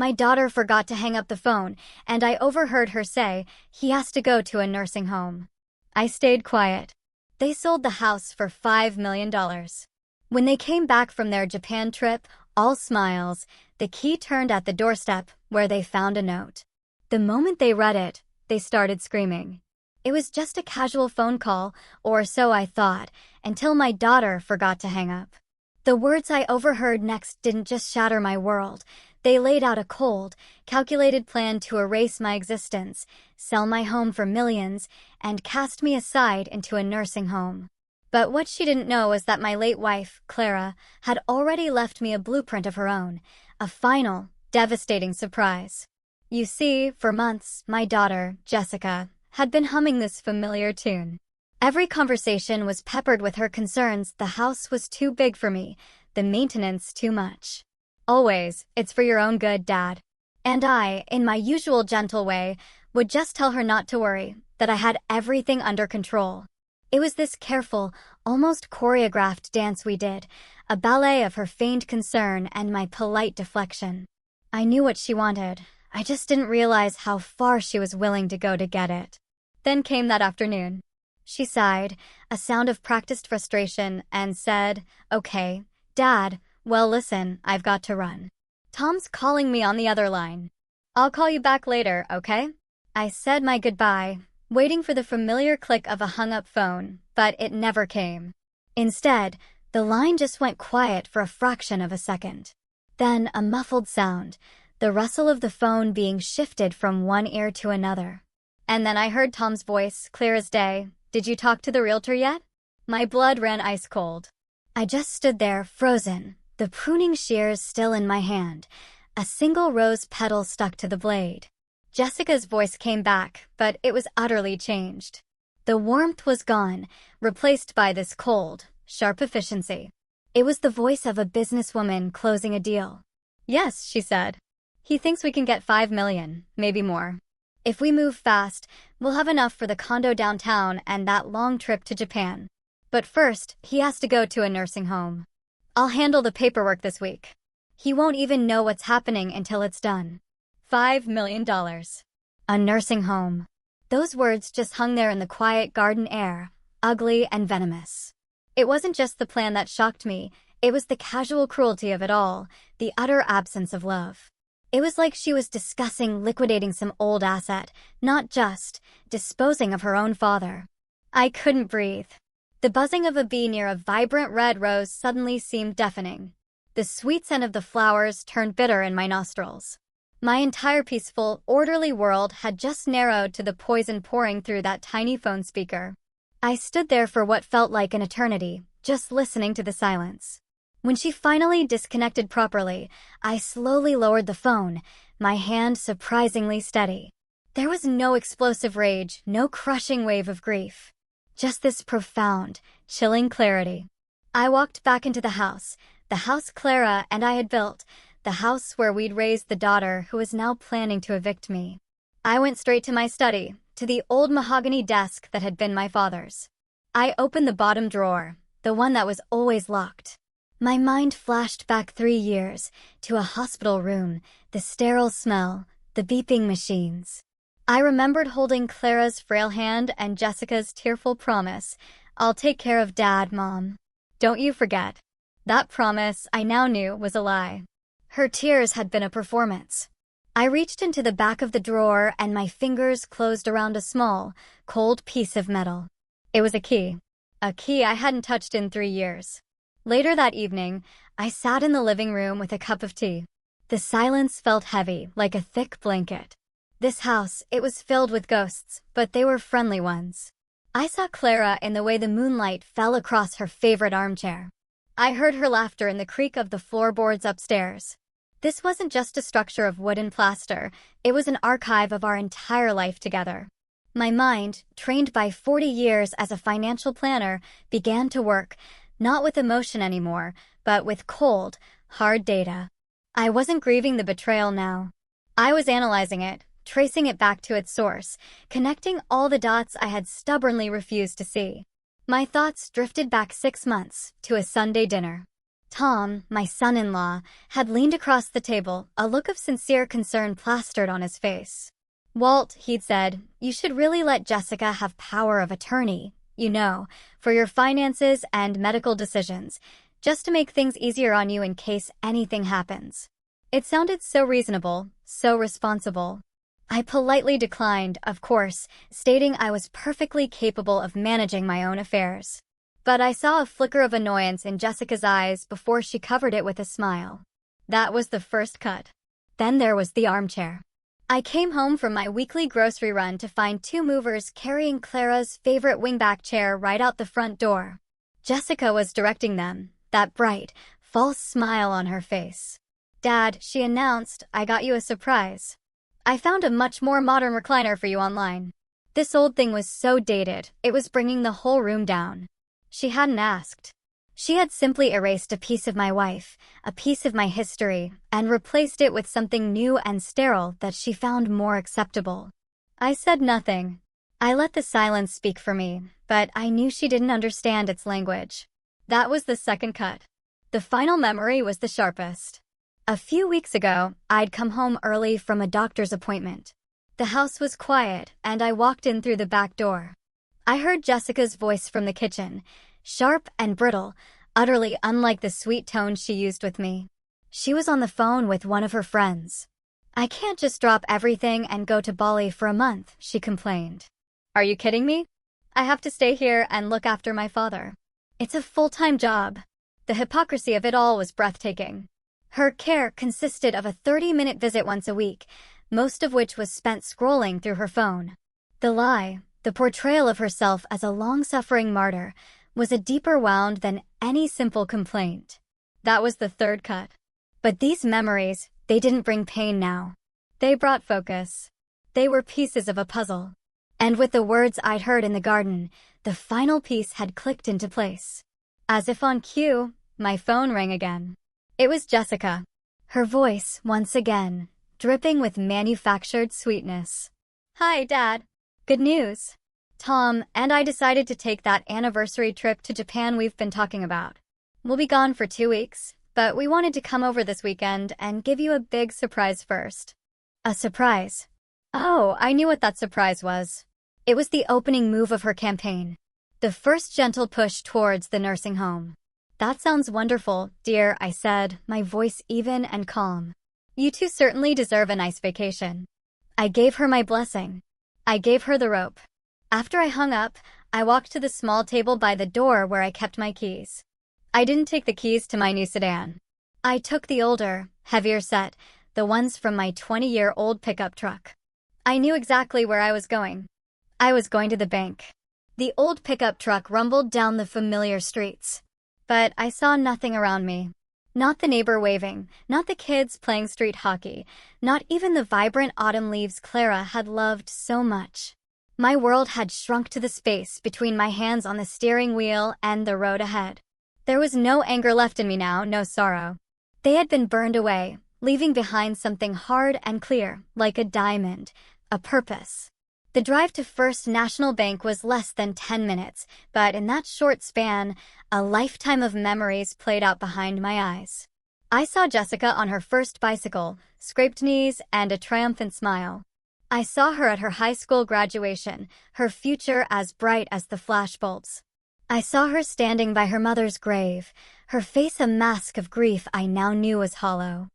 My daughter forgot to hang up the phone, and I overheard her say he has to go to a nursing home. I stayed quiet. They sold the house for $5 million. When they came back from their Japan trip, all smiles, the key turned at the doorstep where they found a note. The moment they read it, they started screaming. It was just a casual phone call, or so I thought, until my daughter forgot to hang up. The words I overheard next didn't just shatter my world. They laid out a cold, calculated plan to erase my existence, sell my home for millions, and cast me aside into a nursing home. But what she didn't know was that my late wife, Clara, had already left me a blueprint of her own, a final, devastating surprise. You see, for months, my daughter, Jessica, had been humming this familiar tune. Every conversation was peppered with her concerns. The house was too big for me, the maintenance too much. Always, it's for your own good, Dad. And I, in my usual gentle way, would just tell her not to worry, that I had everything under control. It was this careful, almost choreographed dance we did, a ballet of her feigned concern and my polite deflection. I knew what she wanted. I just didn't realize how far she was willing to go to get it. Then came that afternoon. She sighed, a sound of practiced frustration, and said, "Okay, Dad, well listen, I've got to run. Tom's calling me on the other line. I'll call you back later, okay?" I said my goodbye, waiting for the familiar click of a hung-up phone, but it never came. Instead, the line just went quiet for a fraction of a second. Then a muffled sound, the rustle of the phone being shifted from one ear to another. And then I heard Tom's voice, clear as day. "Did you talk to the realtor yet?" My blood ran ice cold. I just stood there, frozen, the pruning shears still in my hand, a single rose petal stuck to the blade. Jessica's voice came back, but it was utterly changed. The warmth was gone, replaced by this cold, sharp efficiency. It was the voice of a businesswoman closing a deal. "Yes," she said. "He thinks we can get $5 million, maybe more. If we move fast, we'll have enough for the condo downtown and that long trip to Japan. But first, he has to go to a nursing home. I'll handle the paperwork this week. He won't even know what's happening until it's done. $5 million. A nursing home." Those words just hung there in the quiet garden air, ugly and venomous. It wasn't just the plan that shocked me, it was the casual cruelty of it all, the utter absence of love. It was like she was discussing liquidating some old asset, not just disposing of her own father. I couldn't breathe. The buzzing of a bee near a vibrant red rose suddenly seemed deafening. The sweet scent of the flowers turned bitter in my nostrils. My entire peaceful, orderly world had just narrowed to the poison pouring through that tiny phone speaker. I stood there for what felt like an eternity, just listening to the silence. When she finally disconnected properly, I slowly lowered the phone, my hand surprisingly steady. There was no explosive rage, no crushing wave of grief. Just this profound, chilling clarity. I walked back into the house Clara and I had built, the house where we'd raised the daughter who was now planning to evict me. I went straight to my study, to the old mahogany desk that had been my father's. I opened the bottom drawer, the one that was always locked. My mind flashed back 3 years, to a hospital room, the sterile smell, the beeping machines. I remembered holding Clara's frail hand and Jessica's tearful promise, "I'll take care of Dad, Mom. Don't you forget." That promise, I now knew, was a lie. Her tears had been a performance. I reached into the back of the drawer and my fingers closed around a small, cold piece of metal. It was a key I hadn't touched in 3 years. Later that evening, I sat in the living room with a cup of tea. The silence felt heavy, like a thick blanket. This house, it was filled with ghosts, but they were friendly ones. I saw Clara in the way the moonlight fell across her favorite armchair. I heard her laughter in the creak of the floorboards upstairs. This wasn't just a structure of wood and plaster, it was an archive of our entire life together. My mind, trained by 40 years as a financial planner, began to work, not with emotion anymore, but with cold, hard data. I wasn't grieving the betrayal now. I was analyzing it, tracing it back to its source, connecting all the dots I had stubbornly refused to see. My thoughts drifted back 6 months, to a Sunday dinner. Tom, my son-in-law, had leaned across the table, a look of sincere concern plastered on his face. Walt, he'd said, you should really let Jessica have power of attorney, for your finances and medical decisions, just to make things easier on you in case anything happens. It sounded so reasonable, so responsible. I politely declined, of course, stating I was perfectly capable of managing my own affairs. But I saw a flicker of annoyance in Jessica's eyes before she covered it with a smile. That was the first cut. Then there was the armchair. I came home from my weekly grocery run to find two movers carrying Clara's favorite wingback chair right out the front door. Jessica was directing them, that bright, false smile on her face. Dad, she announced, I got you a surprise. I found a much more modern recliner for you online. This old thing was so dated, it was bringing the whole room down. She hadn't asked. She had simply erased a piece of my wife, a piece of my history, and replaced it with something new and sterile that she found more acceptable. I said nothing. I let the silence speak for me, but I knew she didn't understand its language. That was the second cut. The final memory was the sharpest. A few weeks ago, I'd come home early from a doctor's appointment. The house was quiet, and I walked in through the back door. I heard Jessica's voice from the kitchen, sharp and brittle, utterly unlike the sweet tone she used with me. She was on the phone with one of her friends. I can't just drop everything and go to Bali for a month, she complained. Are you kidding me? I have to stay here and look after my father. It's a full-time job. The hypocrisy of it all was breathtaking. Her care consisted of a 30-minute visit once a week, most of which was spent scrolling through her phone. The lie, the portrayal of herself as a long-suffering martyr, was a deeper wound than any simple complaint. That was the third cut. But these memories, they didn't bring pain now. They brought focus. They were pieces of a puzzle. And with the words I'd heard in the garden, the final piece had clicked into place. As if on cue, my phone rang again. It was Jessica. Her voice, once again, dripping with manufactured sweetness. Hi, Dad. Good news. Tom and I decided to take that anniversary trip to Japan we've been talking about. We'll be gone for 2 weeks, but we wanted to come over this weekend and give you a big surprise first. A surprise? Oh, I knew what that surprise was. It was the opening move of her campaign. The first gentle push towards the nursing home. That sounds wonderful, dear, I said, my voice even and calm. You two certainly deserve a nice vacation. I gave her my blessing. I gave her the rope. After I hung up, I walked to the small table by the door where I kept my keys. I didn't take the keys to my new sedan. I took the older, heavier set, the ones from my 20-year-old pickup truck. I knew exactly where I was going. I was going to the bank. The old pickup truck rumbled down the familiar streets. But I saw nothing around me. Not the neighbor waving, not the kids playing street hockey, not even the vibrant autumn leaves Clara had loved so much. My world had shrunk to the space between my hands on the steering wheel and the road ahead. There was no anger left in me now, no sorrow. They had been burned away, leaving behind something hard and clear, like a diamond, a purpose. The drive to First National Bank was less than 10 minutes, but in that short span, a lifetime of memories played out behind my eyes. I saw Jessica on her first bicycle, scraped knees, and a triumphant smile. I saw her at her high school graduation, her future as bright as the flashbulbs. I saw her standing by her mother's grave, her face a mask of grief I now knew was hollow.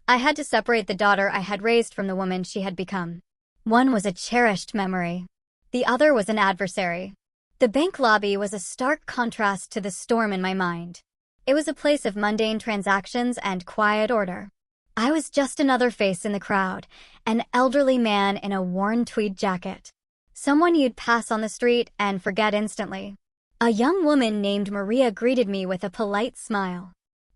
I had to separate the daughter I had raised from the woman she had become. One was a cherished memory. The other was an adversary. The bank lobby was a stark contrast to the storm in my mind. It was a place of mundane transactions and quiet order. I was just another face in the crowd, an elderly man in a worn tweed jacket. Someone you'd pass on the street and forget instantly. A young woman named Maria greeted me with a polite smile.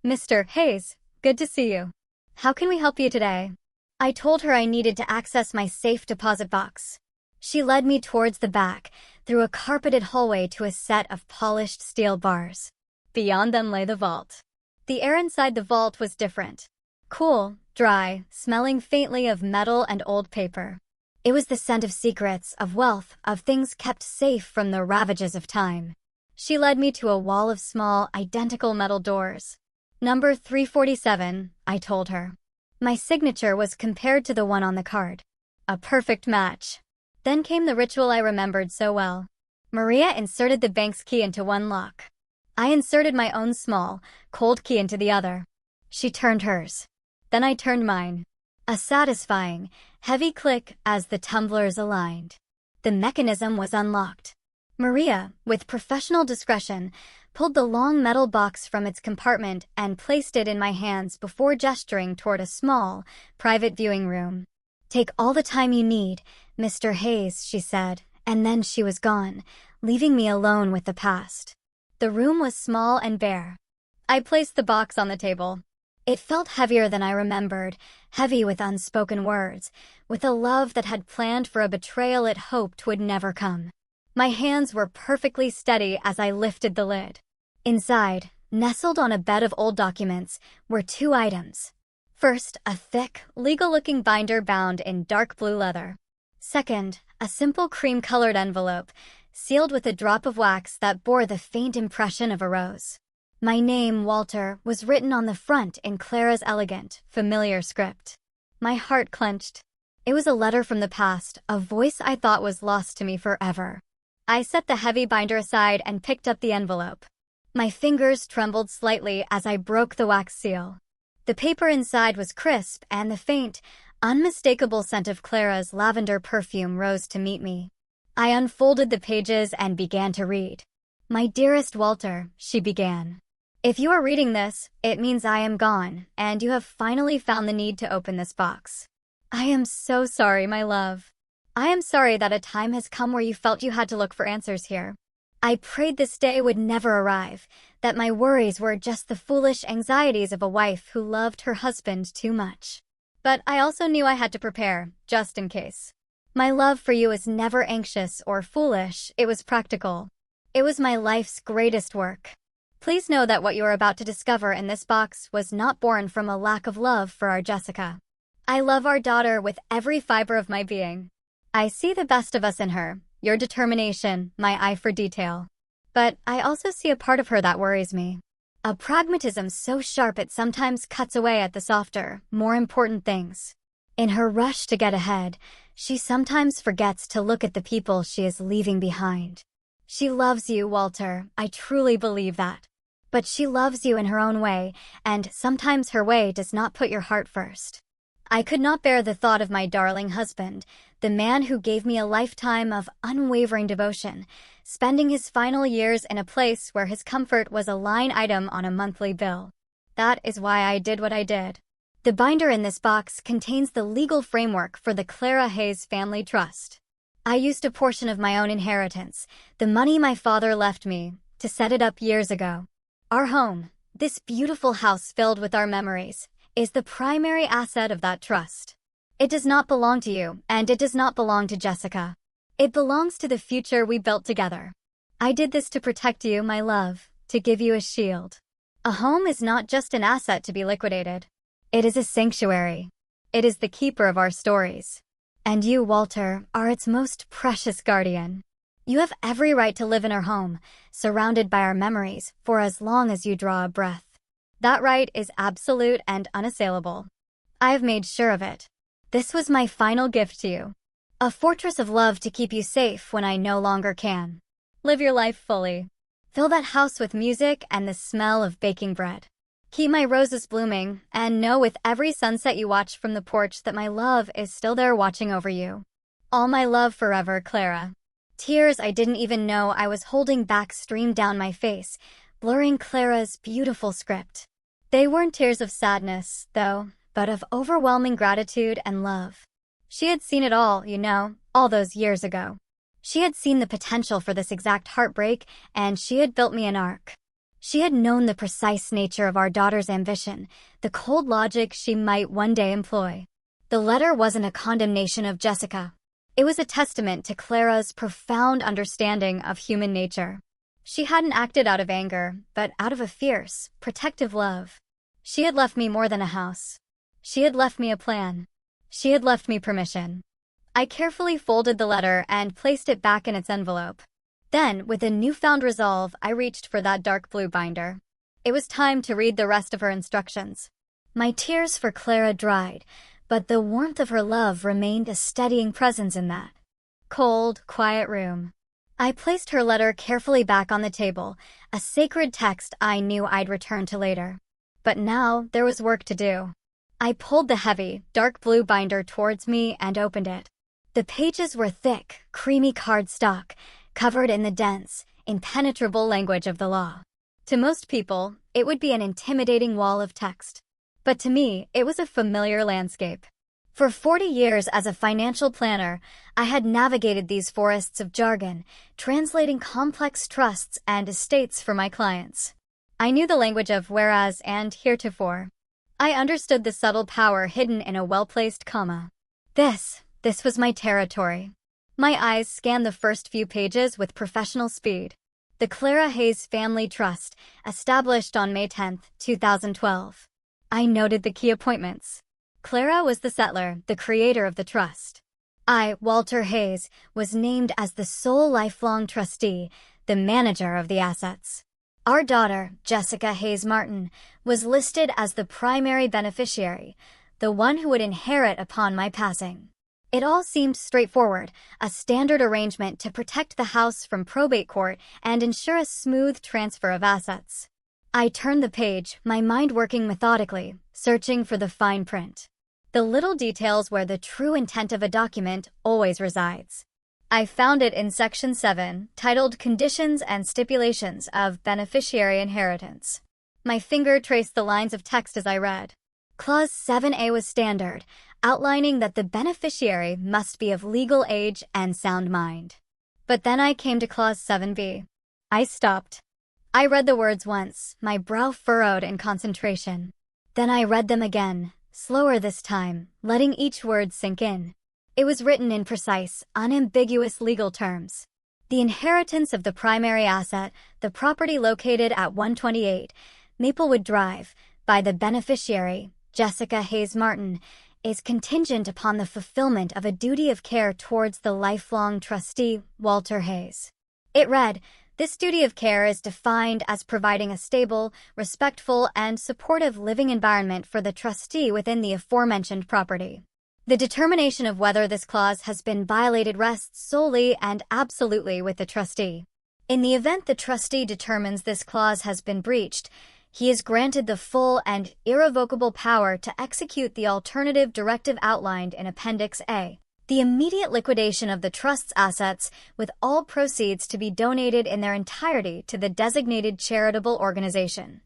Mr. Hayes, good to see you. How can we help you today? I told her I needed to access my safe deposit box. She led me towards the back, through a carpeted hallway to a set of polished steel bars. Beyond them lay the vault. The air inside the vault was different. Cool, dry, smelling faintly of metal and old paper. It was the scent of secrets, of wealth, of things kept safe from the ravages of time. She led me to a wall of small, identical metal doors. Number 347, I told her. My signature was compared to the one on the card. A perfect match. Then came the ritual I remembered so well. Maria inserted the bank's key into one lock. I inserted my own small, cold key into the other. She turned hers. Then I turned mine. A satisfying, heavy click as the tumblers aligned. The mechanism was unlocked. Maria, with professional discretion, pulled the long metal box from its compartment and placed it in my hands before gesturing toward a small, private viewing room. "Take all the time you need, Mr. Hayes," she said, and then she was gone, leaving me alone with the past. The room was small and bare. I placed the box on the table. It felt heavier than I remembered, heavy with unspoken words, with a love that had planned for a betrayal it hoped would never come. My hands were perfectly steady as I lifted the lid. Inside, nestled on a bed of old documents, were two items. First, a thick, legal-looking binder bound in dark blue leather. Second, a simple cream-colored envelope, sealed with a drop of wax that bore the faint impression of a rose. My name, Walter, was written on the front in Clara's elegant, familiar script. My heart clenched. It was a letter from the past, a voice I thought was lost to me forever. I set the heavy binder aside and picked up the envelope. My fingers trembled slightly as I broke the wax seal. The paper inside was crisp, and the faint, unmistakable scent of Clara's lavender perfume rose to meet me. I unfolded the pages and began to read. "My dearest Walter," she began. "If you are reading this, it means I am gone, and you have finally found the need to open this box. I am so sorry, my love. I am sorry that a time has come where you felt you had to look for answers here. I prayed this day would never arrive, that my worries were just the foolish anxieties of a wife who loved her husband too much. But I also knew I had to prepare, just in case. My love for you is never anxious or foolish, it was practical. It was my life's greatest work. Please know that what you are about to discover in this box was not born from a lack of love for our Jessica. I love our daughter with every fiber of my being. I see the best of us in her, your determination, my eye for detail. But I also see a part of her that worries me. A pragmatism so sharp it sometimes cuts away at the softer, more important things. In her rush to get ahead, she sometimes forgets to look at the people she is leaving behind. She loves you, Walter, I truly believe that. But she loves you in her own way, and sometimes her way does not put your heart first. I could not bear the thought of my darling husband, the man who gave me a lifetime of unwavering devotion, spending his final years in a place where his comfort was a line item on a monthly bill. That is why I did what I did. The binder in this box contains the legal framework for the Clara Hayes Family Trust. I used a portion of my own inheritance, the money my father left me, to set it up years ago. Our home, this beautiful house filled with our memories, is the primary asset of that trust. It does not belong to you, and it does not belong to Jessica. It belongs to the future we built together. I did this to protect you, my love, to give you a shield. A home is not just an asset to be liquidated. It is a sanctuary. It is the keeper of our stories. And you, Walter, are its most precious guardian. You have every right to live in our home, surrounded by our memories, for as long as you draw a breath. That right is absolute and unassailable. I have made sure of it. This was my final gift to you. A fortress of love to keep you safe when I no longer can. Live your life fully. Fill that house with music and the smell of baking bread. Keep my roses blooming, and know with every sunset you watch from the porch that my love is still there watching over you. All my love forever, Clara. Tears I didn't even know I was holding back streamed down my face, blurring Clara's beautiful script. They weren't tears of sadness, though, but of overwhelming gratitude and love. She had seen it all, you know, all those years ago. She had seen the potential for this exact heartbreak, and she had built me an ark. She had known the precise nature of our daughter's ambition, the cold logic she might one day employ. The letter wasn't a condemnation of Jessica. It was a testament to Clara's profound understanding of human nature. She hadn't acted out of anger, but out of a fierce, protective love. She had left me more than a house. She had left me a plan. She had left me permission. I carefully folded the letter and placed it back in its envelope. Then, with a newfound resolve, I reached for that dark blue binder. It was time to read the rest of her instructions. My tears for Clara dried, but the warmth of her love remained a steadying presence in that cold, quiet room. I placed her letter carefully back on the table, a sacred text I knew I'd return to later. But now there was work to do. I pulled the heavy, dark blue binder towards me and opened it. The pages were thick, creamy cardstock, covered in the dense, impenetrable language of the law. To most people, it would be an intimidating wall of text. But to me, it was a familiar landscape. For 40 years as a financial planner, I had navigated these forests of jargon, translating complex trusts and estates for my clients. I knew the language of whereas and heretofore. I understood the subtle power hidden in a well-placed comma. This was my territory. My eyes scanned the first few pages with professional speed. The Clara Hayes Family Trust, established on May 10, 2012. I noted the key appointments. Clara was the settler, the creator of the trust. I, Walter Hayes, was named as the sole lifelong trustee, the manager of the assets. Our daughter, Jessica Hayes Martin, was listed as the primary beneficiary, the one who would inherit upon my passing. It all seemed straightforward, a standard arrangement to protect the house from probate court and ensure a smooth transfer of assets. I turned the page, my mind working methodically, searching for the fine print. The little details where the true intent of a document always resides. I found it in Section 7, titled Conditions and Stipulations of Beneficiary Inheritance. My finger traced the lines of text as I read. Clause 7A was standard, outlining that the beneficiary must be of legal age and sound mind. But then I came to Clause 7B. I stopped. I read the words once, my brow furrowed in concentration. Then I read them again, slower this time, letting each word sink in. It was written in precise, unambiguous legal terms. The inheritance of the primary asset, the property located at 128 Maplewood Drive, by the beneficiary, Jessica Hayes Martin, is contingent upon the fulfillment of a duty of care towards the lifelong trustee, Walter Hayes. It read, "This duty of care is defined as providing a stable, respectful, and supportive living environment for the trustee within the aforementioned property. The determination of whether this clause has been violated rests solely and absolutely with the trustee. In the event the trustee determines this clause has been breached, he is granted the full and irrevocable power to execute the alternative directive outlined in Appendix A, the immediate liquidation of the trust's assets, with all proceeds to be donated in their entirety to the designated charitable organization."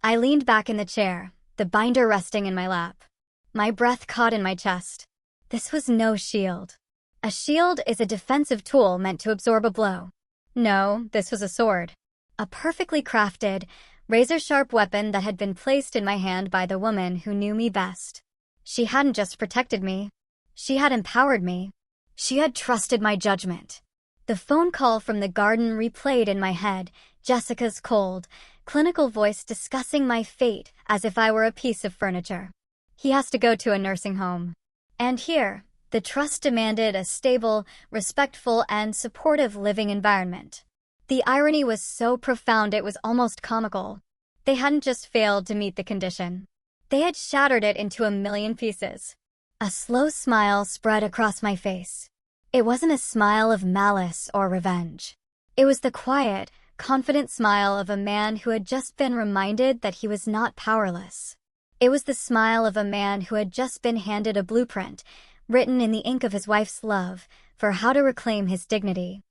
I leaned back in the chair, the binder resting in my lap. My breath caught in my chest. This was no shield. A shield is a defensive tool meant to absorb a blow. No, this was a sword. A perfectly crafted, razor-sharp weapon that had been placed in my hand by the woman who knew me best. She hadn't just protected me. She had empowered me. She had trusted my judgment. The phone call from the garden replayed in my head, Jessica's cold, clinical voice discussing my fate as if I were a piece of furniture. He has to go to a nursing home. And here, the trust demanded a stable, respectful, and supportive living environment. The irony was so profound it was almost comical. They hadn't just failed to meet the condition. They had shattered it into a million pieces. A slow smile spread across my face. It wasn't a smile of malice or revenge. It was the quiet, confident smile of a man who had just been reminded that he was not powerless. It was the smile of a man who had just been handed a blueprint, written in the ink of his wife's love, for how to reclaim his dignity.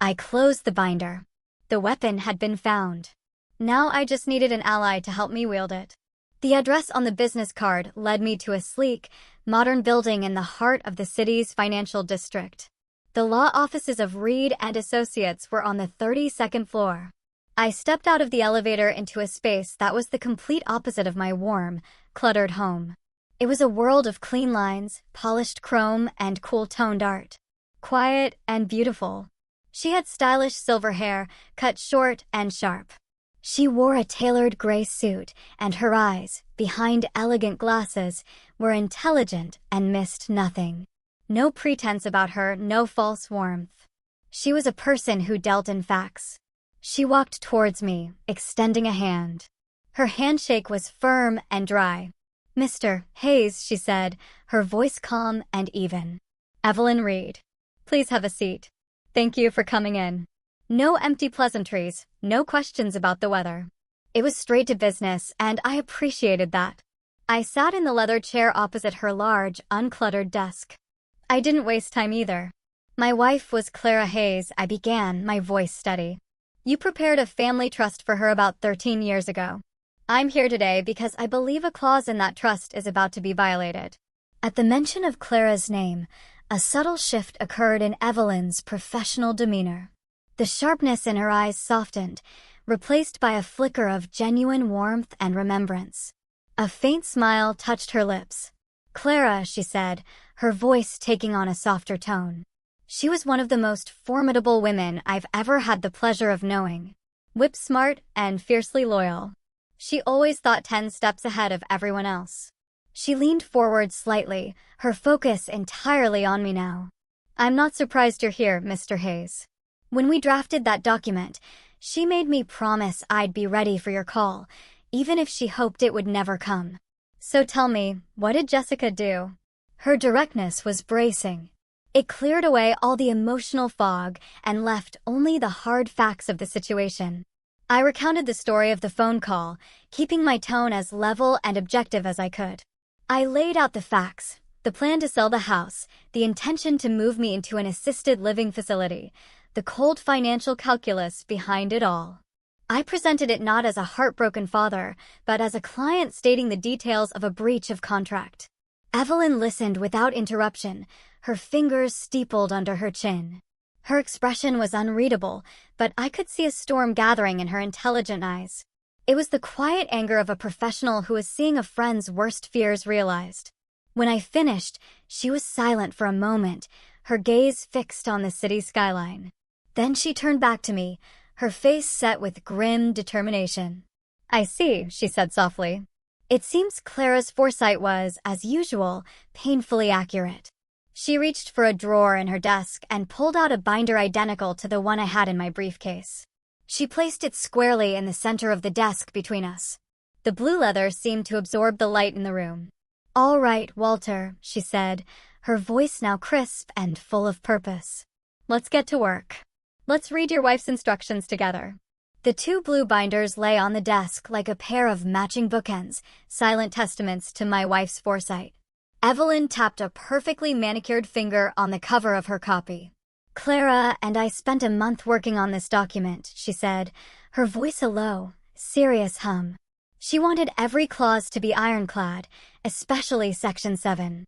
I closed the binder. The weapon had been found. Now I just needed an ally to help me wield it. The address on the business card led me to a sleek, modern building in the heart of the city's financial district. The law offices of Reed and Associates were on the 32nd floor. I stepped out of the elevator into a space that was the complete opposite of my warm, cluttered home. It was a world of clean lines, polished chrome, and cool-toned art. Quiet and beautiful. She had stylish silver hair, cut short and sharp. She wore a tailored gray suit, and her eyes, behind elegant glasses, were intelligent and missed nothing. No pretense about her, no false warmth. She was a person who dealt in facts. She walked towards me, extending a hand. Her handshake was firm and dry. "Mr. Hayes," she said, her voice calm and even. "Evelyn Reed. Please have a seat. Thank you for coming in." No empty pleasantries, no questions about the weather. It was straight to business, and I appreciated that. I sat in the leather chair opposite her large, uncluttered desk. I didn't waste time either. "My wife was Clara Hayes," I began, my voice steady. "You prepared a family trust for her about 13 years ago. I'm here today because I believe a clause in that trust is about to be violated." At the mention of Clara's name, a subtle shift occurred in Evelyn's professional demeanor. The sharpness in her eyes softened, replaced by a flicker of genuine warmth and remembrance. A faint smile touched her lips. "Clara," she said, her voice taking on a softer tone. "She was one of the most formidable women I've ever had the pleasure of knowing. Whip-smart and fiercely loyal. She always thought 10 steps ahead of everyone else." She leaned forward slightly, her focus entirely on me now. "I'm not surprised you're here, Mr. Hayes. When we drafted that document, she made me promise I'd be ready for your call, even if she hoped it would never come. So tell me, what did Jessica do?" Her directness was bracing. It cleared away all the emotional fog and left only the hard facts of the situation. I recounted the story of the phone call, keeping my tone as level and objective as I could. I laid out the facts, the plan to sell the house, the intention to move me into an assisted living facility, the cold financial calculus behind it all. I presented it not as a heartbroken father, but as a client stating the details of a breach of contract. Evelyn listened without interruption, her fingers steepled under her chin. Her expression was unreadable, but I could see a storm gathering in her intelligent eyes. It was the quiet anger of a professional who was seeing a friend's worst fears realized. When I finished, she was silent for a moment, her gaze fixed on the city skyline. Then she turned back to me, her face set with grim determination. "I see," she said softly. It seems Clara's foresight was, as usual, painfully accurate. She reached for a drawer in her desk and pulled out a binder identical to the one I had in my briefcase. She placed it squarely in the center of the desk between us. The blue leather seemed to absorb the light in the room. "All right, Walter," she said, her voice now crisp and full of purpose. "Let's get to work. Let's read your wife's instructions together." The 2 blue binders lay on the desk like a pair of matching bookends, silent testaments to my wife's foresight. Evelyn tapped a perfectly manicured finger on the cover of her copy. "Clara and I spent a month working on this document," she said, her voice a low, serious hum. She wanted every clause to be ironclad, especially Section 7.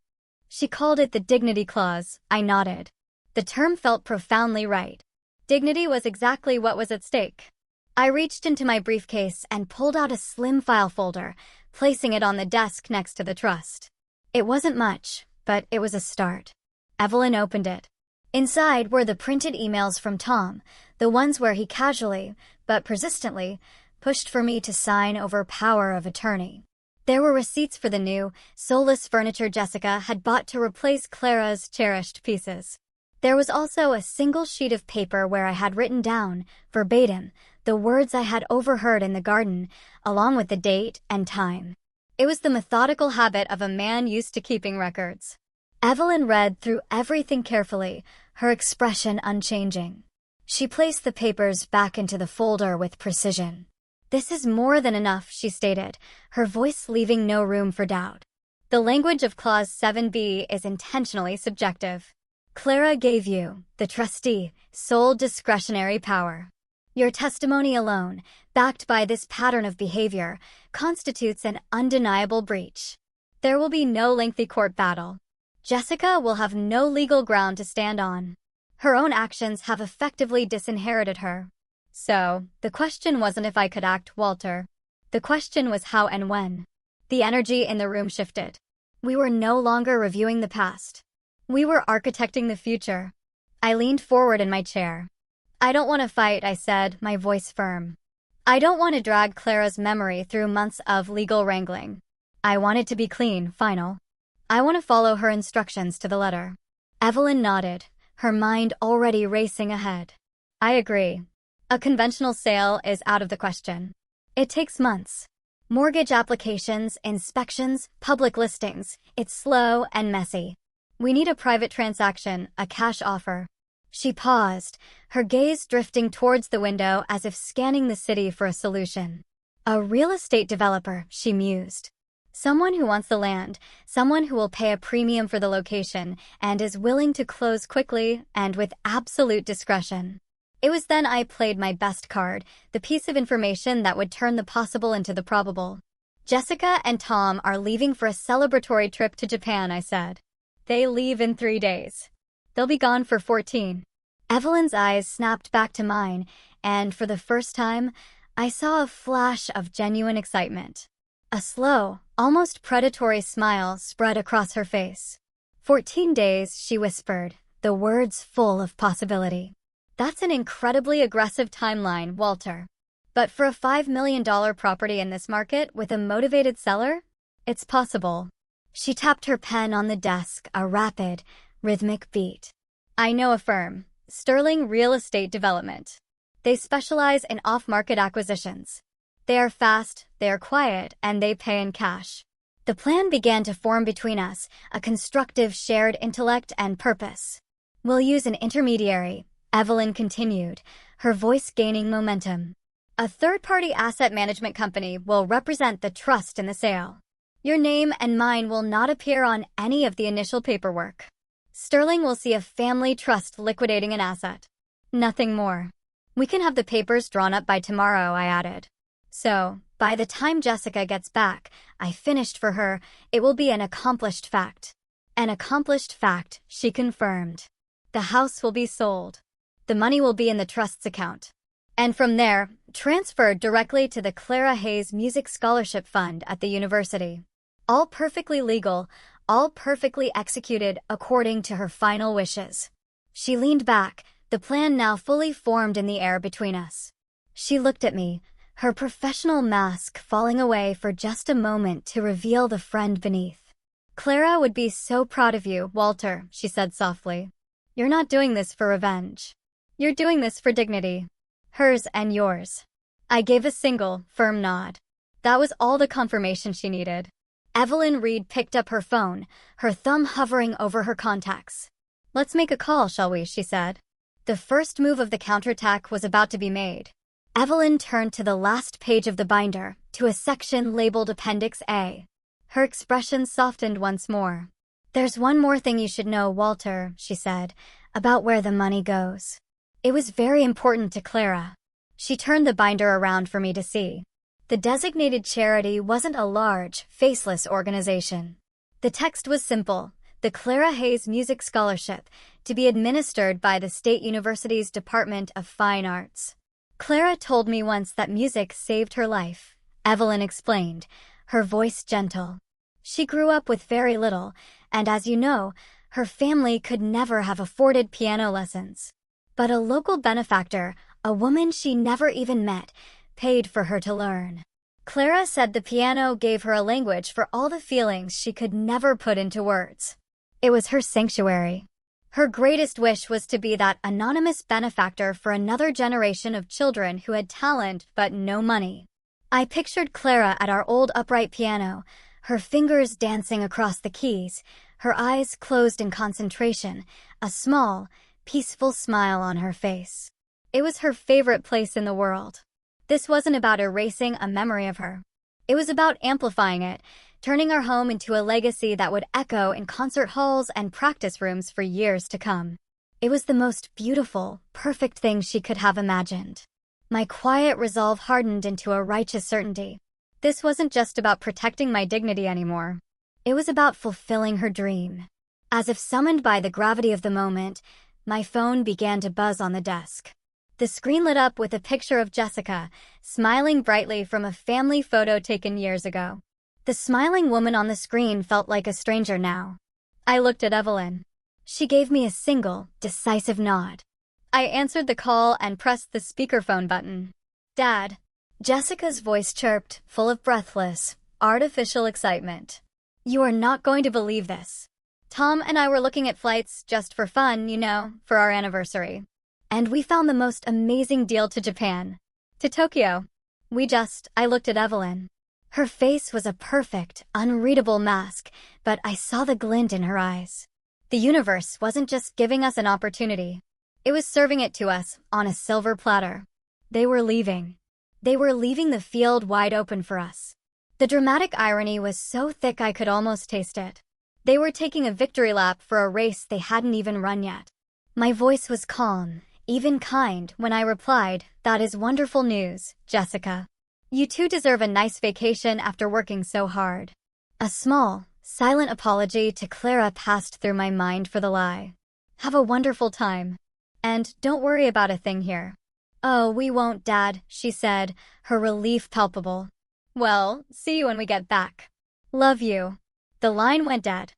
She called it the Dignity Clause. I nodded. The term felt profoundly right. Dignity was exactly what was at stake. I reached into my briefcase and pulled out a slim file folder, placing it on the desk next to the trust. It wasn't much, but it was a start. Evelyn opened it. Inside were the printed emails from Tom, the ones where he casually, but persistently, pushed for me to sign over power of attorney. There were receipts for the new, soulless furniture Jessica had bought to replace Clara's cherished pieces. There was also a single sheet of paper where I had written down, verbatim, the words I had overheard in the garden, along with the date and time. It was the methodical habit of a man used to keeping records. Evelyn read through everything carefully, her expression unchanging. She placed the papers back into the folder with precision. "This is more than enough," she stated, her voice leaving no room for doubt. "The language of Clause 7b is intentionally subjective. Clara gave you, the trustee, sole discretionary power. Your testimony alone, backed by this pattern of behavior, constitutes an undeniable breach. There will be no lengthy court battle. Jessica will have no legal ground to stand on. Her own actions have effectively disinherited her. So, the question wasn't if I could act, Walter. The question was how and when." The energy in the room shifted. We were no longer reviewing the past. We were architecting the future. I leaned forward in my chair. "I don't want to fight," I said, my voice firm. "I don't want to drag Clara's memory through months of legal wrangling. I want it to be clean, final. I want to follow her instructions to the letter." Evelyn nodded, her mind already racing ahead. "I agree. A conventional sale is out of the question. It takes months. Mortgage applications, inspections, public listings. It's slow and messy. We need a private transaction, a cash offer. She paused, her gaze drifting towards the window as if scanning the city for a solution. A real estate developer, she mused. Someone who wants the land, someone who will pay a premium for the location, and is willing to close quickly and with absolute discretion. It was then I played my best card, the piece of information that would turn the possible into the probable. Jessica and Tom are leaving for a celebratory trip to Japan, I said. They leave in 3 days. They'll be gone for 14. Evelyn's eyes snapped back to mine, and for the first time, I saw a flash of genuine excitement. A slow, almost predatory smile spread across her face. 14 days, she whispered, the words full of possibility. That's an incredibly aggressive timeline, Walter. But for a $5 million property in this market with a motivated seller, it's possible. She tapped her pen on the desk, a rapid, rhythmic beat. I know a firm, Sterling Real Estate Development. They specialize in off-market acquisitions. They are fast, they are quiet, and they pay in cash. The plan began to form between us, a constructive shared intellect and purpose. We'll use an intermediary, Evelyn continued, her voice gaining momentum. A third-party asset management company will represent the trust in the sale. Your name and mine will not appear on any of the initial paperwork. Sterling will see a family trust liquidating an asset. Nothing more. We can have the papers drawn up by tomorrow, I added. So, by the time Jessica gets back, I finished for her, it will be an accomplished fact. An accomplished fact, she confirmed. The house will be sold. The money will be in the trust's account. And from there, transferred directly to the Clara Hayes Music Scholarship Fund at the university. All perfectly legal, all perfectly executed according to her final wishes. She leaned back, the plan now fully formed in the air between us. She looked at me, her professional mask falling away for just a moment to reveal the friend beneath. Clara would be so proud of you, Walter, she said softly. You're not doing this for revenge. You're doing this for dignity. Hers and yours. I gave a single, firm nod. That was all the confirmation she needed. Evelyn Reed picked up her phone, her thumb hovering over her contacts. Let's make a call, shall we, she said. The first move of the counterattack was about to be made. Evelyn turned to the last page of the binder, to a section labeled Appendix A. Her expression softened once more. There's one more thing you should know, Walter, she said, about where the money goes. It was very important to Clara. She turned the binder around for me to see. The designated charity wasn't a large, faceless organization. The text was simple, the Clara Hayes Music Scholarship, to be administered by the State University's Department of Fine Arts. Clara told me once that music saved her life, Evelyn explained, her voice gentle. She grew up with very little, and as you know, her family could never have afforded piano lessons. But a local benefactor, a woman she never even met, paid for her to learn. Clara said the piano gave her a language for all the feelings she could never put into words. It was her sanctuary. Her greatest wish was to be that anonymous benefactor for another generation of children who had talent but no money. I pictured Clara at our old upright piano, her fingers dancing across the keys, her eyes closed in concentration, a small, peaceful smile on her face. It was her favorite place in the world. This wasn't about erasing a memory of her. It was about amplifying it, turning our home into a legacy that would echo in concert halls and practice rooms for years to come. It was the most beautiful, perfect thing she could have imagined. My quiet resolve hardened into a righteous certainty. This wasn't just about protecting my dignity anymore. It was about fulfilling her dream. As if summoned by the gravity of the moment, my phone began to buzz on the desk. The screen lit up with a picture of Jessica, smiling brightly from a family photo taken years ago. The smiling woman on the screen felt like a stranger now. I looked at Evelyn. She gave me a single, decisive nod. I answered the call and pressed the speakerphone button. Dad. Jessica's voice chirped, full of breathless, artificial excitement. You are not going to believe this. Tom and I were looking at flights just for fun, you know, for our anniversary. And we found the most amazing deal to Japan. To Tokyo. I looked at Evelyn. Her face was a perfect, unreadable mask, but I saw the glint in her eyes. The universe wasn't just giving us an opportunity. It was serving it to us on a silver platter. They were leaving. They were leaving the field wide open for us. The dramatic irony was so thick I could almost taste it. They were taking a victory lap for a race they hadn't even run yet. My voice was calm, even kind, when I replied, "That is wonderful news, Jessica. You too deserve a nice vacation after working so hard." A small, silent apology to Clara passed through my mind for the lie. "Have a wonderful time. And don't worry about a thing here." "Oh, we won't, Dad," she said, her relief palpable. "Well, see you when we get back. Love you." The line went dead.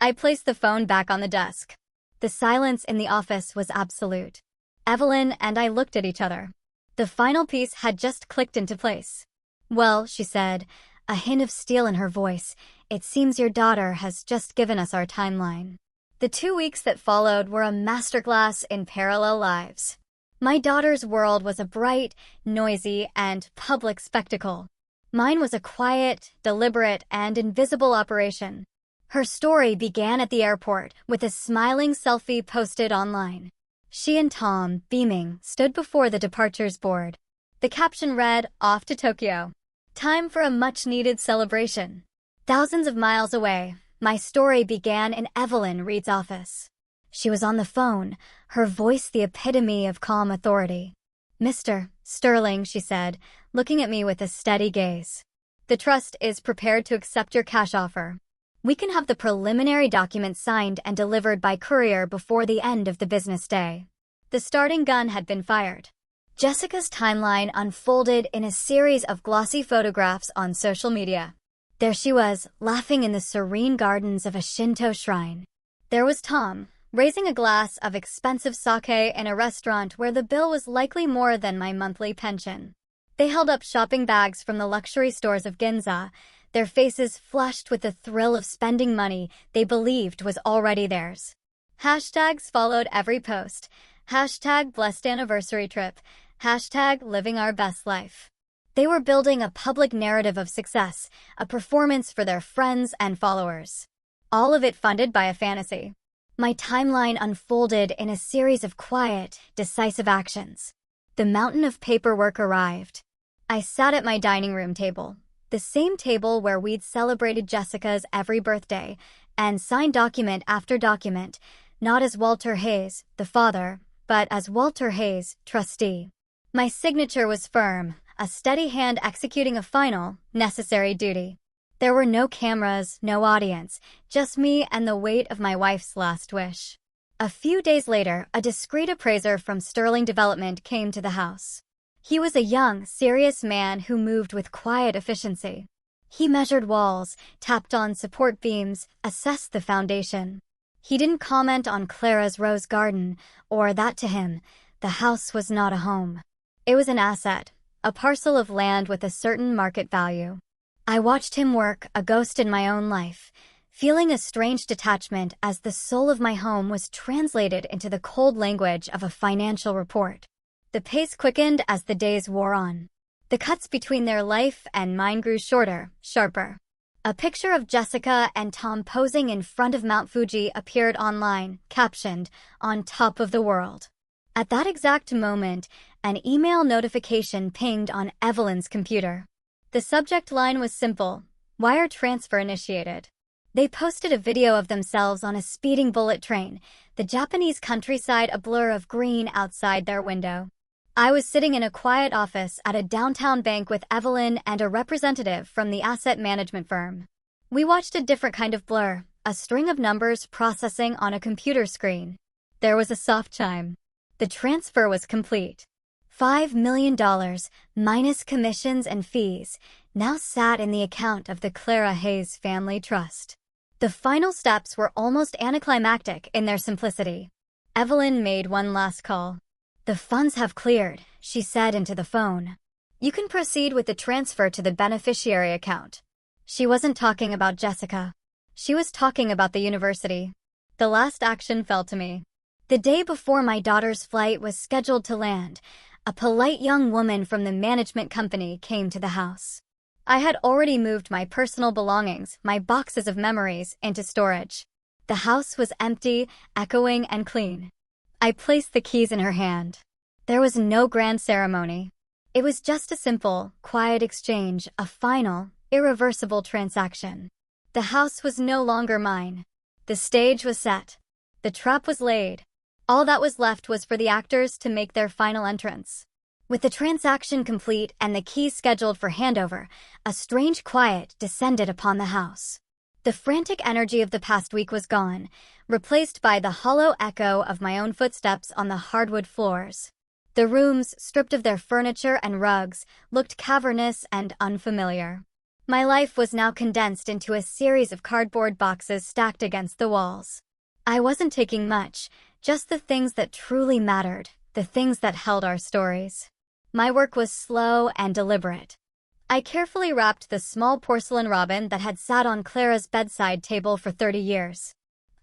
I placed the phone back on the desk. The silence in the office was absolute. Evelyn and I looked at each other. The final piece had just clicked into place. "Well," she said, a hint of steel in her voice, "it seems your daughter has just given us our timeline." The 2 weeks that followed were a masterclass in parallel lives. My daughter's world was a bright, noisy, and public spectacle. Mine was a quiet, deliberate, and invisible operation. Her story began at the airport with a smiling selfie posted online. She and Tom, beaming, stood before the departures board. The caption read, "Off to Tokyo. Time for a much-needed celebration." Thousands of miles away, my story began in Evelyn Reed's office. She was on the phone, her voice the epitome of calm authority. "Mr. Sterling," she said, looking at me with a steady gaze. "The trust is prepared to accept your cash offer. We can have the preliminary documents signed and delivered by courier before the end of the business day." The starting gun had been fired. Jessica's timeline unfolded in a series of glossy photographs on social media. There she was, laughing in the serene gardens of a Shinto shrine. There was Tom, raising a glass of expensive sake in a restaurant where the bill was likely more than my monthly pension. They held up shopping bags from the luxury stores of Ginza, their faces flushed with the thrill of spending money they believed was already theirs. Hashtags followed every post. Hashtag blessed anniversary trip. Hashtag living our best life. They were building a public narrative of success, a performance for their friends and followers. All of it funded by a fantasy. My timeline unfolded in a series of quiet, decisive actions. The mountain of paperwork arrived. I sat at my dining room table, the same table where we'd celebrated Jessica's every birthday, and signed document after document, not as Walter Hayes, the father, but as Walter Hayes, trustee. My signature was firm, a steady hand executing a final, necessary duty. There were no cameras, no audience, just me and the weight of my wife's last wish. A few days later, a discreet appraiser from Sterling Development came to the house. He was a young, serious man who moved with quiet efficiency. He measured walls, tapped on support beams, assessed the foundation. He didn't comment on Clara's rose garden, or that to him, the house was not a home. It was an asset, a parcel of land with a certain market value. I watched him work, a ghost in my own life, feeling a strange detachment as the soul of my home was translated into the cold language of a financial report. The pace quickened as the days wore on. The cuts between their life and mine grew shorter, sharper. A picture of Jessica and Tom posing in front of Mount Fuji appeared online, captioned, "On top of the world." At that exact moment, an email notification pinged on Evelyn's computer. The subject line was simple: wire transfer initiated. They posted a video of themselves on a speeding bullet train, the Japanese countryside a blur of green outside their window. I was sitting in a quiet office at a downtown bank with Evelyn and a representative from the asset management firm. We watched a different kind of blur, a string of numbers processing on a computer screen. There was a soft chime. The transfer was complete. $5 million, minus commissions and fees, now sat in the account of the Clara Hayes Family Trust. The final steps were almost anticlimactic in their simplicity. Evelyn made one last call. "The funds have cleared," she said into the phone. "You can proceed with the transfer to the beneficiary account." She wasn't talking about Jessica. She was talking about the university. The last action fell to me. The day before my daughter's flight was scheduled to land, a polite young woman from the management company came to the house. I had already moved my personal belongings, my boxes of memories, into storage. The house was empty, echoing, and clean. I placed the keys in her hand. There was no grand ceremony. It was just a simple, quiet exchange, a final, irreversible transaction. The house was no longer mine. The stage was set. The trap was laid. All that was left was for the actors to make their final entrance. With the transaction complete and the keys scheduled for handover, a strange quiet descended upon the house. The frantic energy of the past week was gone, replaced by the hollow echo of my own footsteps on the hardwood floors. The rooms, stripped of their furniture and rugs, looked cavernous and unfamiliar. My life was now condensed into a series of cardboard boxes stacked against the walls. I wasn't taking much, just the things that truly mattered, the things that held our stories. My work was slow and deliberate. I carefully wrapped the small porcelain robin that had sat on Clara's bedside table for 30 years.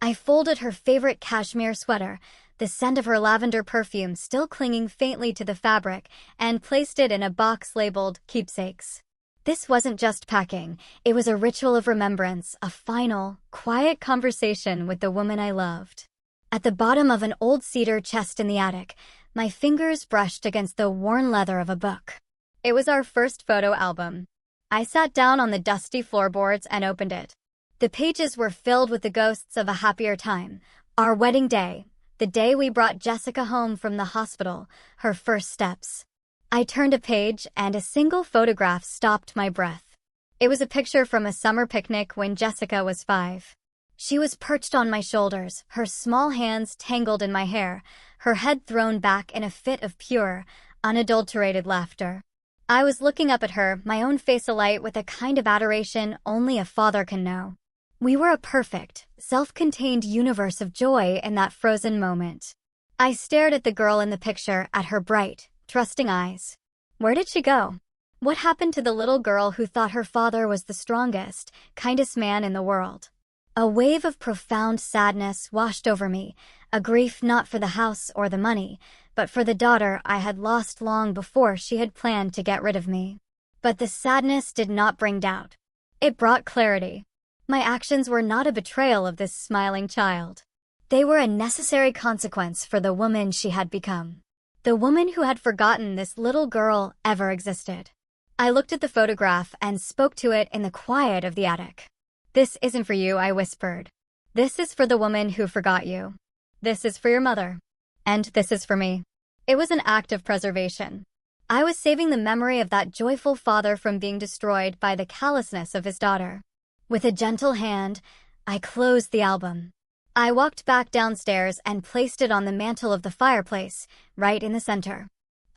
I folded her favorite cashmere sweater, the scent of her lavender perfume still clinging faintly to the fabric, and placed it in a box labeled keepsakes. This wasn't just packing, it was a ritual of remembrance, a final, quiet conversation with the woman I loved. At the bottom of an old cedar chest in the attic, my fingers brushed against the worn leather of a book. It was our first photo album. I sat down on the dusty floorboards and opened it. The pages were filled with the ghosts of a happier time, our wedding day, the day we brought Jessica home from the hospital, her first steps. I turned a page and a single photograph stopped my breath. It was a picture from a summer picnic when Jessica was 5. She was perched on my shoulders, her small hands tangled in my hair, her head thrown back in a fit of pure, unadulterated laughter. I was looking up at her, my own face alight with a kind of adoration only a father can know. We were a perfect, self-contained universe of joy in that frozen moment. I stared at the girl in the picture, at her bright, trusting eyes. Where did she go? What happened to the little girl who thought her father was the strongest, kindest man in the world? A wave of profound sadness washed over me, a grief not for the house or the money, but for the daughter I had lost long before she had planned to get rid of me. But the sadness did not bring doubt. It brought clarity. My actions were not a betrayal of this smiling child. They were a necessary consequence for the woman she had become. The woman who had forgotten this little girl ever existed. I looked at the photograph and spoke to it in the quiet of the attic. "This isn't for you," I whispered. "This is for the woman who forgot you. This is for your mother. And this is for me." It was an act of preservation. I was saving the memory of that joyful father from being destroyed by the callousness of his daughter. With a gentle hand, I closed the album. I walked back downstairs and placed it on the mantel of the fireplace, right in the center.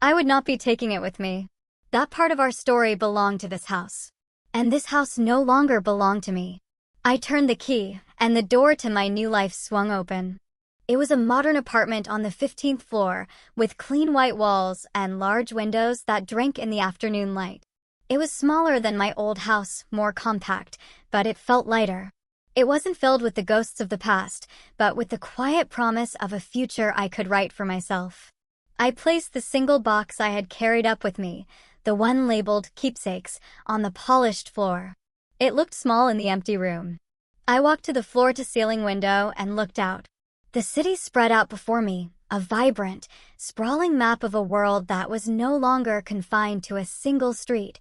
I would not be taking it with me. That part of our story belonged to this house. And this house no longer belonged to me. I turned the key, and the door to my new life swung open. It was a modern apartment on the 15th floor, with clean white walls and large windows that drank in the afternoon light. It was smaller than my old house, more compact, but it felt lighter. It wasn't filled with the ghosts of the past, but with the quiet promise of a future I could write for myself. I placed the single box I had carried up with me, the one labeled keepsakes, on the polished floor. It looked small in the empty room. I walked to the floor-to-ceiling window and looked out. The city spread out before me, a vibrant, sprawling map of a world that was no longer confined to a single street,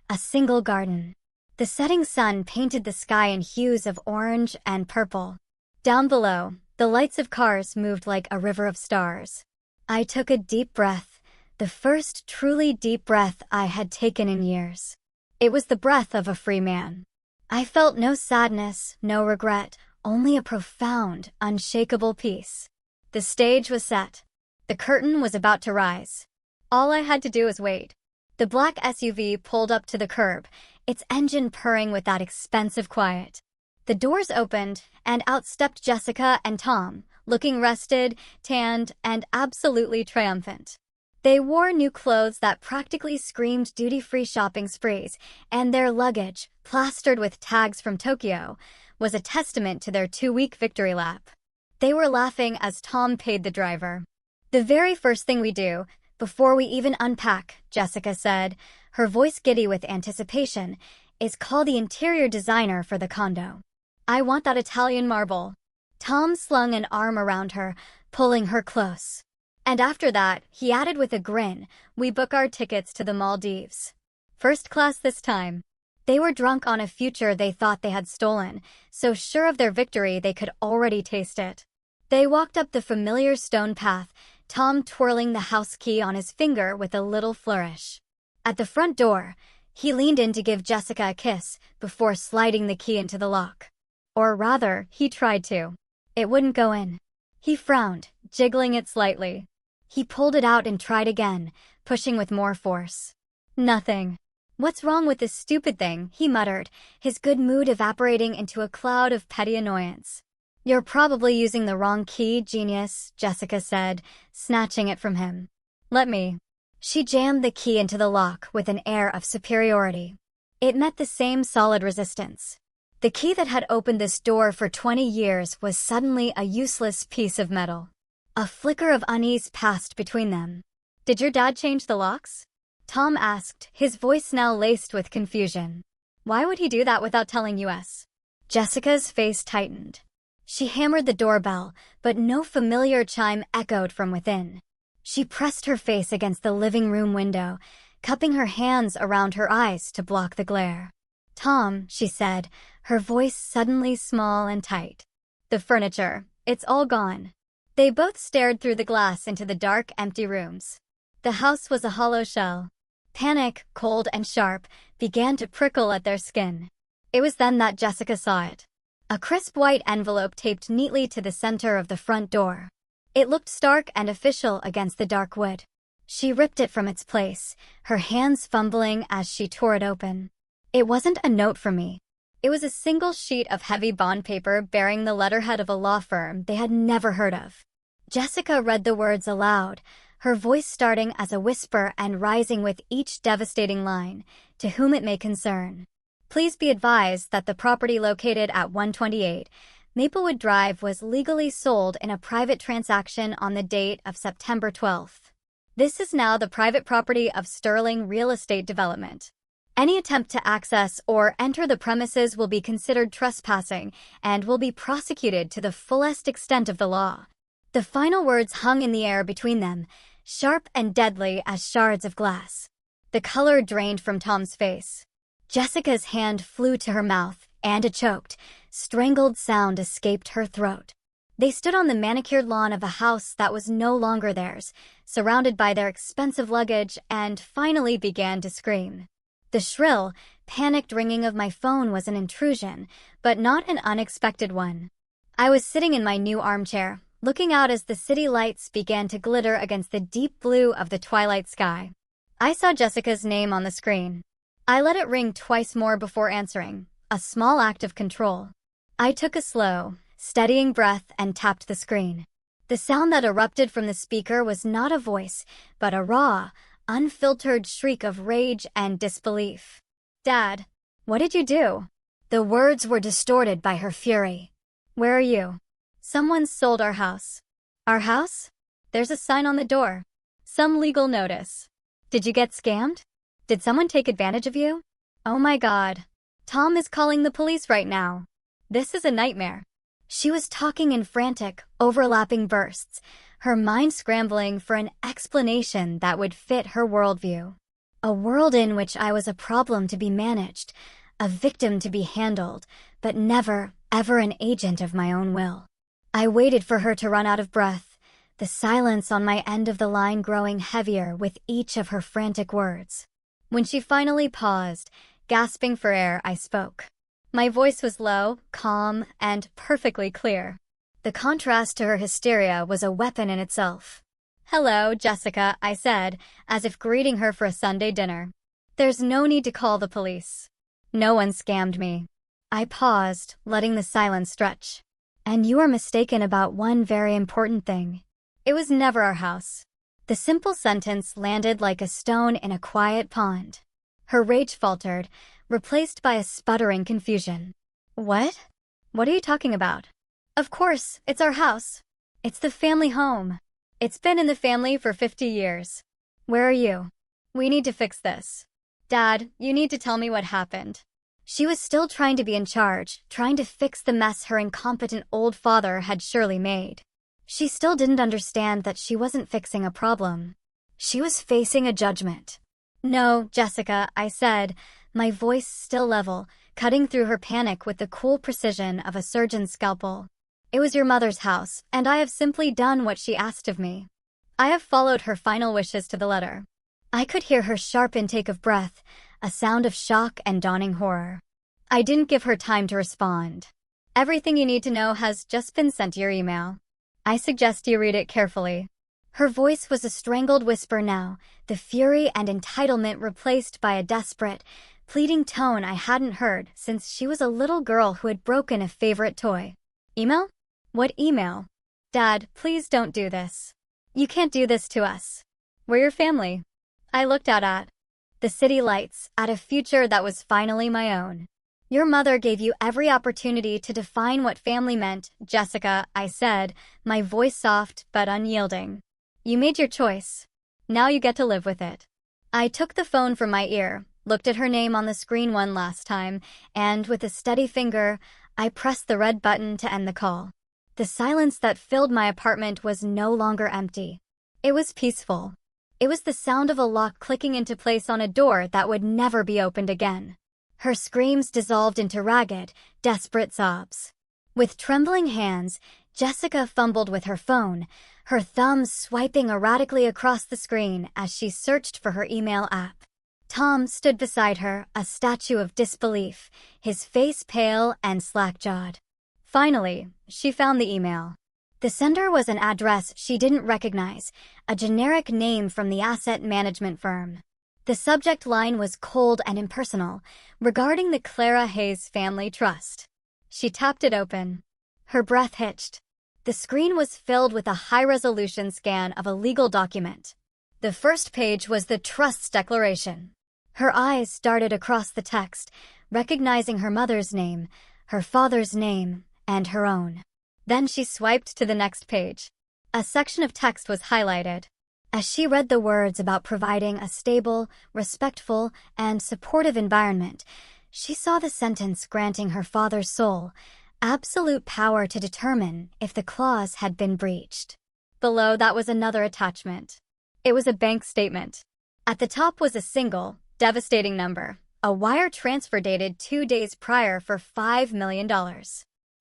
a single garden. The setting sun painted the sky in hues of orange and purple. Down below, the lights of cars moved like a river of stars. I took a deep breath, the first truly deep breath I had taken in years. It was the breath of a free man. I felt no sadness, no regret, only a profound, unshakable peace. The stage was set. The curtain was about to rise. All I had to do was wait. The black SUV pulled up to the curb, its engine purring with that expensive quiet. The doors opened, and out stepped Jessica and Tom, looking rested, tanned, and absolutely triumphant. They wore new clothes that practically screamed duty-free shopping sprees, and their luggage, plastered with tags from Tokyo, was a testament to their 2-week victory lap. They were laughing as Tom paid the driver. "The very first thing we do," Before we even unpack, Jessica said, her voice giddy with anticipation, is call the interior designer for the condo. I want that Italian marble. Tom slung an arm around her, pulling her close. And after that, he added with a grin, we book our tickets to the Maldives. First class this time. They were drunk on a future they thought they had stolen, so sure of their victory they could already taste it. They walked up the familiar stone path, Tom twirling the house key on his finger with a little flourish. At the front door, he leaned in to give Jessica a kiss before sliding the key into the lock. Or rather, he tried to. It wouldn't go in. He frowned, jiggling it slightly. He pulled it out and tried again, pushing with more force. Nothing. What's wrong with this stupid thing, he muttered, his good mood evaporating into a cloud of petty annoyance. You're probably using the wrong key, genius, Jessica said, snatching it from him. Let me. She jammed the key into the lock with an air of superiority. It met the same solid resistance. The key that had opened this door for 20 years was suddenly a useless piece of metal. A flicker of unease passed between them. Did your dad change the locks? Tom asked, his voice now laced with confusion. Why would he do that without telling us? Jessica's face tightened. She hammered the doorbell, but no familiar chime echoed from within. She pressed her face against the living room window, cupping her hands around her eyes to block the glare. Tom, she said, her voice suddenly small and tight. The furniture, it's all gone. They both stared through the glass into the dark, empty rooms. The house was a hollow shell. Panic, cold and sharp, began to prickle at their skin. It was then that Jessica saw it. A crisp white envelope taped neatly to the center of the front door. It looked stark and official against the dark wood. She ripped it from its place, her hands fumbling as she tore it open. It wasn't a note from me. It was a single sheet of heavy bond paper bearing the letterhead of a law firm they had never heard of. Jessica read the words aloud, her voice starting as a whisper and rising with each devastating line, to whom it may concern. Please be advised that the property located at 128 Maplewood Drive was legally sold in a private transaction on the date of September 12th. This is now the private property of Sterling Real Estate Development. Any attempt to access or enter the premises will be considered trespassing and will be prosecuted to the fullest extent of the law. The final words hung in the air between them, sharp and deadly as shards of glass. The color drained from Tom's face. Jessica's hand flew to her mouth, and a choked, strangled sound escaped her throat. They stood on the manicured lawn of a house that was no longer theirs, surrounded by their expensive luggage, and finally began to scream. The shrill, panicked ringing of my phone was an intrusion, but not an unexpected one. I was sitting in my new armchair, looking out as the city lights began to glitter against the deep blue of the twilight sky. I saw Jessica's name on the screen. I let it ring twice more before answering, a small act of control. I took a slow, steadying breath and tapped the screen. The sound that erupted from the speaker was not a voice, but a raw, unfiltered shriek of rage and disbelief. Dad, what did you do? The words were distorted by her fury. Where are you? Someone's sold our house. Our house? There's a sign on the door. Some legal notice. Did you get scammed? Did someone take advantage of you? Oh my God. Tom is calling the police right now. This is a nightmare. She was talking in frantic, overlapping bursts, her mind scrambling for an explanation that would fit her worldview. A world in which I was a problem to be managed, a victim to be handled, but never, ever an agent of my own will. I waited for her to run out of breath, the silence on my end of the line growing heavier with each of her frantic words. When she finally paused, gasping for air, I spoke. My voice was low, calm, and perfectly clear. The contrast to her hysteria was a weapon in itself. Hello, Jessica, I said, as if greeting her for a Sunday dinner. There's no need to call the police. No one scammed me. I paused, letting the silence stretch. And you are mistaken about one very important thing. It was never our house. The simple sentence landed like a stone in a quiet pond. Her rage faltered, replaced by a sputtering confusion. What? What are you talking about? Of course, it's our house. It's the family home. It's been in the family for 50 years. Where are you? We need to fix this. Dad, you need to tell me what happened. She was still trying to be in charge, trying to fix the mess her incompetent old father had surely made. She still didn't understand that she wasn't fixing a problem. She was facing a judgment. No, Jessica, I said, my voice still level, cutting through her panic with the cool precision of a surgeon's scalpel. It was your mother's house, and I have simply done what she asked of me. I have followed her final wishes to the letter. I could hear her sharp intake of breath, a sound of shock and dawning horror. I didn't give her time to respond. Everything you need to know has just been sent to your email. I suggest you read it carefully. Her voice was a strangled whisper now, the fury and entitlement replaced by a desperate, pleading tone I hadn't heard since she was a little girl who had broken a favorite toy. Email? What email? Dad, please don't do this. You can't do this to us. We're your family. I looked out at the city lights, at a future that was finally my own. Your mother gave you every opportunity to define what family meant, Jessica, I said, my voice soft but unyielding. You made your choice. Now you get to live with it. I took the phone from my ear, looked at her name on the screen one last time, and with a steady finger, I pressed the red button to end the call. The silence that filled my apartment was no longer empty. It was peaceful. It was the sound of a lock clicking into place on a door that would never be opened again. Her screams dissolved into ragged, desperate sobs. With trembling hands, Jessica fumbled with her phone, her thumbs swiping erratically across the screen as she searched for her email app. Tom stood beside her, a statue of disbelief, his face pale and slack-jawed. Finally, she found the email. The sender was an address she didn't recognize, a generic name from the asset management firm. The subject line was cold and impersonal, regarding the Clara Hayes Family Trust. She tapped it open. Her breath hitched. The screen was filled with a high-resolution scan of a legal document. The first page was the trust's declaration. Her eyes darted across the text, recognizing her mother's name, her father's name, and her own. Then she swiped to the next page. A section of text was highlighted. As she read the words about providing a stable, respectful, and supportive environment, she saw the sentence granting her father's soul absolute power to determine if the clause had been breached. Below that was another attachment. It was a bank statement. At the top was a single, devastating number, a wire transfer dated 2 days prior for $5 million.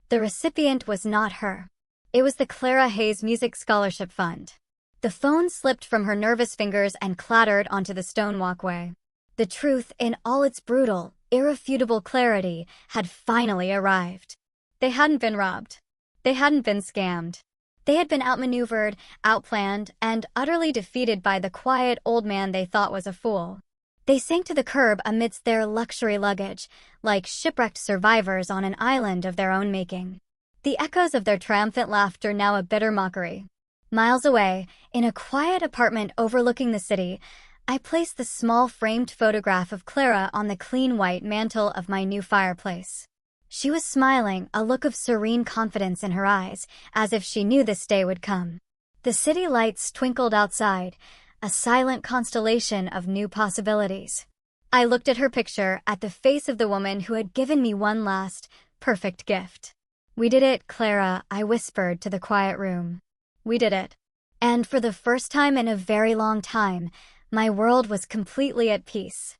The recipient was not her. It was the Clara Hayes Music Scholarship Fund. The phone slipped from her nervous fingers and clattered onto the stone walkway. The truth, in all its brutal, irrefutable clarity, had finally arrived. They hadn't been robbed. They hadn't been scammed. They had been outmaneuvered, outplanned, and utterly defeated by the quiet old man they thought was a fool. They sank to the curb amidst their luxury luggage, like shipwrecked survivors on an island of their own making. The echoes of their triumphant laughter now a bitter mockery. Miles away, in a quiet apartment overlooking the city, I placed the small framed photograph of Clara on the clean white mantel of my new fireplace. She was smiling, a look of serene confidence in her eyes, as if she knew this day would come. The city lights twinkled outside, a silent constellation of new possibilities. I looked at her picture, at the face of the woman who had given me one last, perfect gift. We did it, Clara, I whispered to the quiet room. We did it. And for the first time in a very long time, my world was completely at peace.